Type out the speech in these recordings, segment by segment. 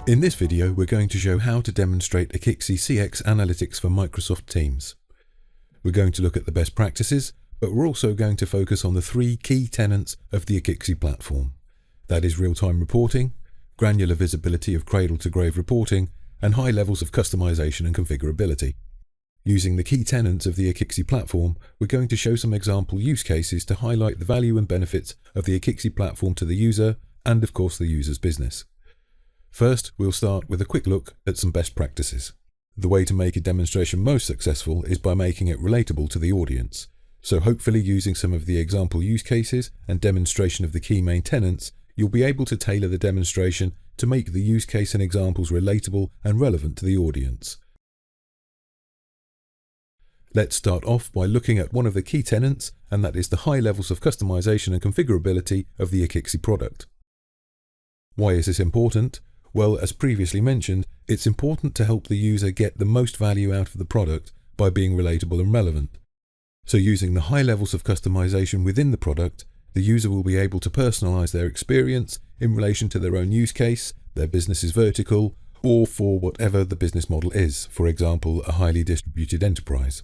In this video, we're going to show how to demonstrate Akixi CX Analytics for Microsoft Teams. We're going to look at the best practices, but we're also going to focus on the three key tenets of the Akixi platform. That is real-time reporting, granular visibility of cradle-to-grave reporting, and high levels of customization and configurability. Using the key tenets of the Akixi platform, we're going to show some example use cases to highlight the value and benefits of the Akixi platform to the user and, of course, the user's business. First, we'll start with a quick look at some best practices. The way to make a demonstration most successful is by making it relatable to the audience. So hopefully using some of the example use cases and demonstration of the key main tenets, you'll be able to tailor the demonstration to make the use case and examples relatable and relevant to the audience. Let's start off by looking at one of the key tenets, and that is the high levels of customization and configurability of the Akixi product. Why is this important? Well, as previously mentioned, it's important to help the user get the most value out of the product by being relatable and relevant. So using the high levels of customization within the product, the user will be able to personalize their experience in relation to their own use case, their business's vertical, or for whatever the business model is, for example, a highly distributed enterprise.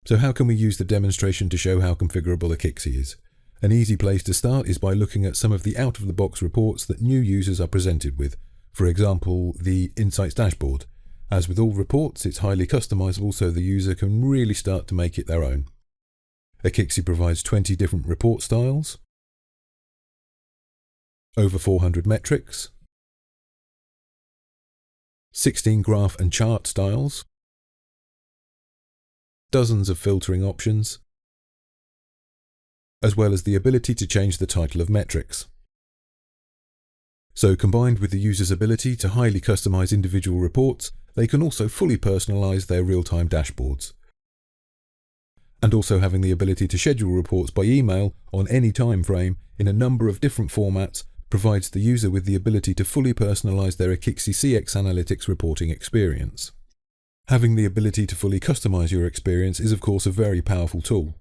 So how can we use the demonstration to show how configurable Akixi is? An easy place to start is by looking at some of the out-of-the-box reports that new users are presented with, for example, the Insights dashboard. As with all reports, it's highly customizable so the user can really start to make it their own. Akixi provides 20 different report styles, over 400 metrics, 16 graph and chart styles, dozens of filtering options, as well as the ability to change the title of metrics. So combined with the user's ability to highly customize individual reports, they can also fully personalize their real-time dashboards. And also having the ability to schedule reports by email on any time frame in a number of different formats provides the user with the ability to fully personalize their Akixi CX Analytics reporting experience. Having the ability to fully customize your experience is of course a very powerful tool.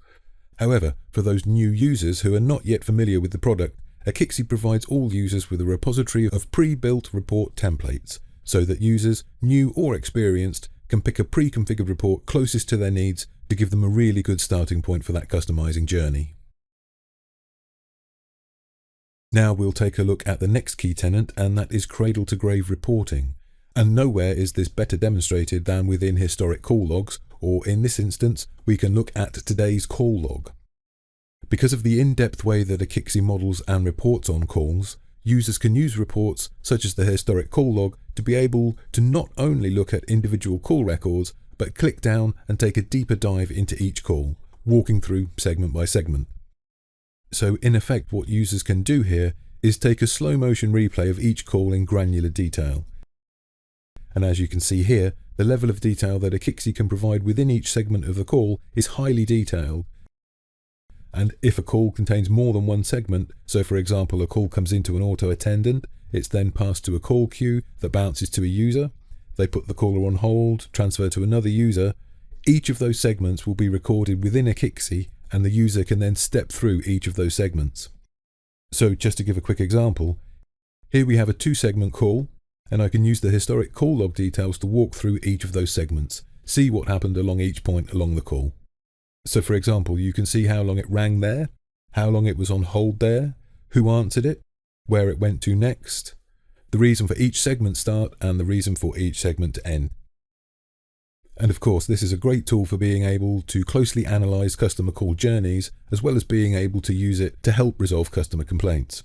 However, for those new users who are not yet familiar with the product, Akixi provides all users with a repository of pre-built report templates, so that users, new or experienced, can pick a pre-configured report closest to their needs to give them a really good starting point for that customizing journey. Now we'll take a look at the next key tenet, and that is cradle-to-grave reporting. And nowhere is this better demonstrated than within historic call logs, or in this instance, we can look at today's call log. Because of the in-depth way that Akixi models and reports on calls, users can use reports such as the historic call log to be able to not only look at individual call records, but click down and take a deeper dive into each call, walking through segment by segment. So in effect, what users can do here is take a slow motion replay of each call in granular detail. And as you can see here, the level of detail that Akixi can provide within each segment of the call is highly detailed. And if a call contains more than one segment, so for example a call comes into an auto attendant, it's then passed to a call queue that bounces to a user, they put the caller on hold, transfer to another user, each of those segments will be recorded within Akixi and the user can then step through each of those segments. So just to give a quick example, here we have a 2-segment call, and I can use the historic call log details to walk through each of those segments, see what happened along each point along the call. So for example, you can see how long it rang there, how long it was on hold there, who answered it, where it went to next, the reason for each segment start and the reason for each segment to end. And of course, this is a great tool for being able to closely analyze customer call journeys, as well as being able to use it to help resolve customer complaints.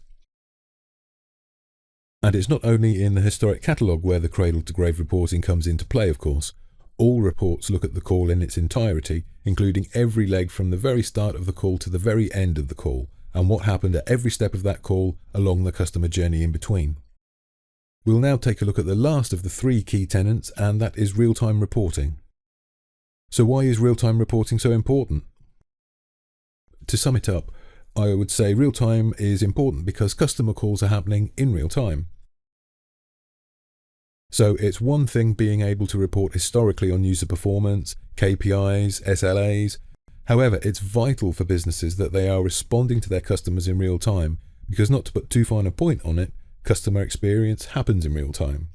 And it's not only in the historic catalogue where the cradle-to-grave reporting comes into play, of course. All reports look at the call in its entirety, including every leg from the very start of the call to the very end of the call, and what happened at every step of that call along the customer journey in between. We'll now take a look at the last of the three key tenets, and that is real-time reporting. So why is real-time reporting so important? To sum it up, I would say real-time is important because customer calls are happening in real time. So it's one thing being able to report historically on user performance, KPIs, SLAs. However, it's vital for businesses that they are responding to their customers in real time, because not to put too fine a point on it, Customer experience happens in real time.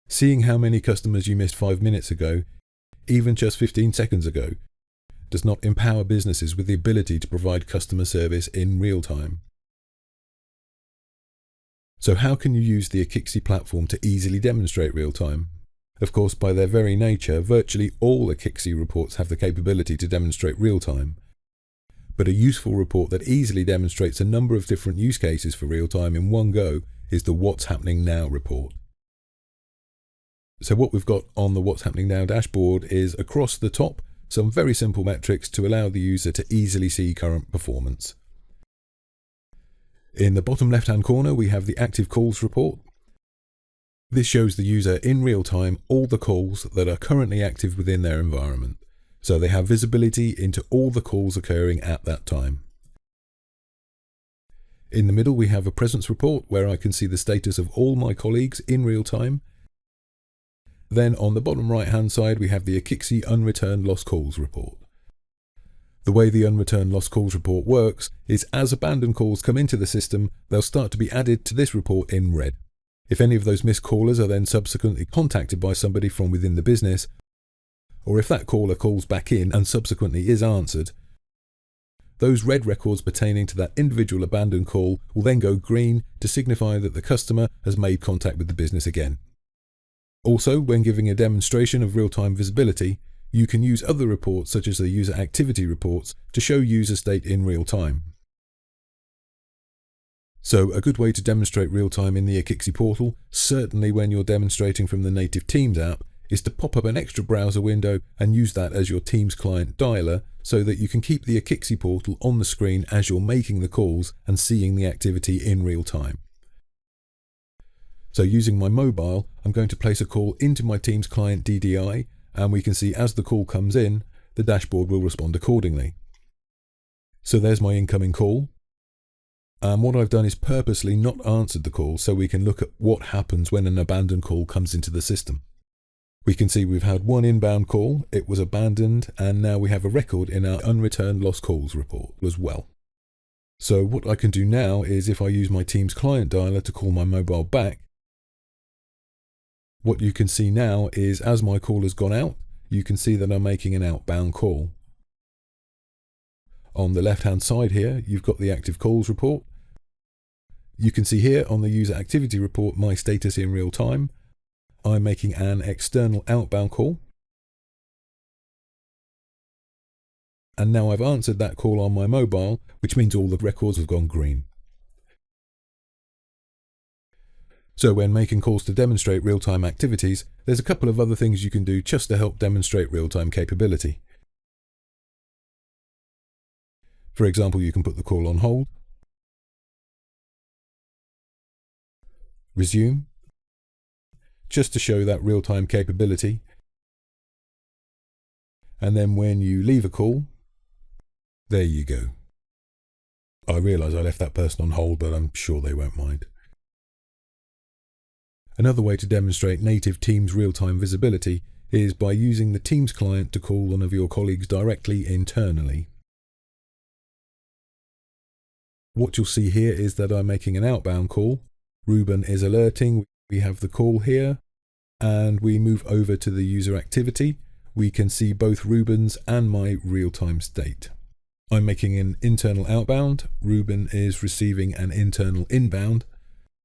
Seeing how many customers you missed 5 minutes ago, even just 15 seconds ago, does not empower businesses with the ability to provide customer service in real time. So how can you use the Akixi platform to easily demonstrate real time? Of course, by their very nature, virtually all Akixi reports have the capability to demonstrate real time. But a useful report that easily demonstrates a number of different use cases for real time in one go is the What's Happening Now report. So what we've got on the What's Happening Now dashboard is across the top some very simple metrics to allow the user to easily see current performance. In the bottom left-hand corner, we have the active calls report. This shows the user in real time all the calls that are currently active within their environment, so they have visibility into all the calls occurring at that time. In the middle, we have a presence report where I can see the status of all my colleagues in real time. Then on the bottom right-hand side, we have the Akixi Unreturned Lost Calls report. The way the Unreturned Lost Calls report works is as abandoned calls come into the system, they'll start to be added to this report in red. If any of those missed callers are then subsequently contacted by somebody from within the business, or if that caller calls back in and subsequently is answered, those red records pertaining to that individual abandoned call will then go green to signify that the customer has made contact with the business again. Also, when giving a demonstration of real-time visibility, you can use other reports such as the user activity reports to show user state in real time. So a good way to demonstrate real time in the Akixi portal, certainly when you're demonstrating from the native Teams app, is to pop up an extra browser window and use that as your Teams client dialer so that you can keep the Akixi portal on the screen as you're making the calls and seeing the activity in real time. So using my mobile, I'm going to place a call into my Teams client DDI, and we can see as the call comes in, the dashboard will respond accordingly. So there's my incoming call. And what I've done is purposely not answered the call so we can look at what happens when an abandoned call comes into the system. We can see we've had one inbound call, it was abandoned, and now we have a record in our Unreturned Lost Calls report as well. So what I can do now is if I use my Teams client dialer to call my mobile back, what you can see now is as my call has gone out, you can see that I'm making an outbound call. On the left-hand side here, you've got the active calls report. You can see here on the user activity report my status in real time. I'm making an external outbound call. And now I've answered that call on my mobile, which means all the records have gone green. So when making calls to demonstrate real-time activities, there's a couple of other things you can do just to help demonstrate real-time capability. For example, you can put the call on hold, resume, just to show that real-time capability. And then when you leave a call, there you go. I realise I left that person on hold, but I'm sure they won't mind. Another way to demonstrate native Teams real-time visibility is by using the Teams client to call one of your colleagues directly internally. What you'll see here is that I'm making an outbound call. Ruben is alerting. We have the call here, and we move over to the user activity. We can see both Ruben's and my real-time state. I'm making an internal outbound. Ruben is receiving an internal inbound.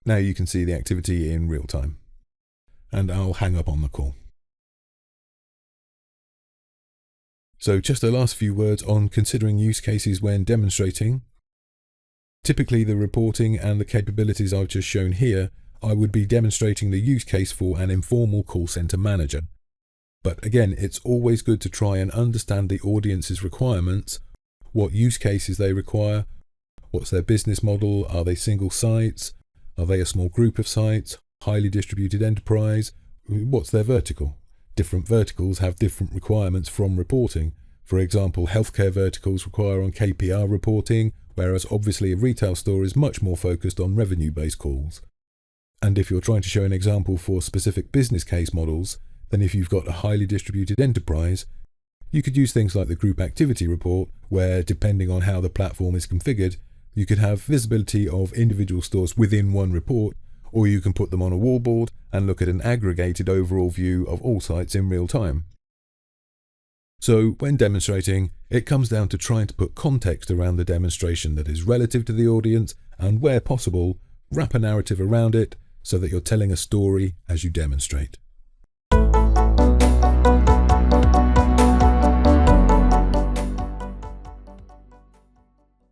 Now you can see the activity in real time. And I'll hang up on the call. So just the last few words on considering use cases when demonstrating. Typically the reporting and the capabilities I've just shown here, I would be demonstrating the use case for an informal call center manager. But again, it's always good to try and understand the audience's requirements, what use cases they require, what's their business model, are they single sites, are they a small group of sites, highly distributed enterprise, what's their vertical? Different verticals have different requirements from reporting. For example, healthcare verticals require on KPR reporting, whereas obviously a retail store is much more focused on revenue-based calls. And if you're trying to show an example for specific business case models, then if you've got a highly distributed enterprise, you could use things like the group activity report, where depending on how the platform is configured, You could have visibility of individual stores within one report, or you can put them on a wallboard and look at an aggregated overall view of all sites in real time. So when demonstrating, it comes down to trying to put context around the demonstration that is relative to the audience, and where possible, wrap a narrative around it so that you're telling a story as you demonstrate.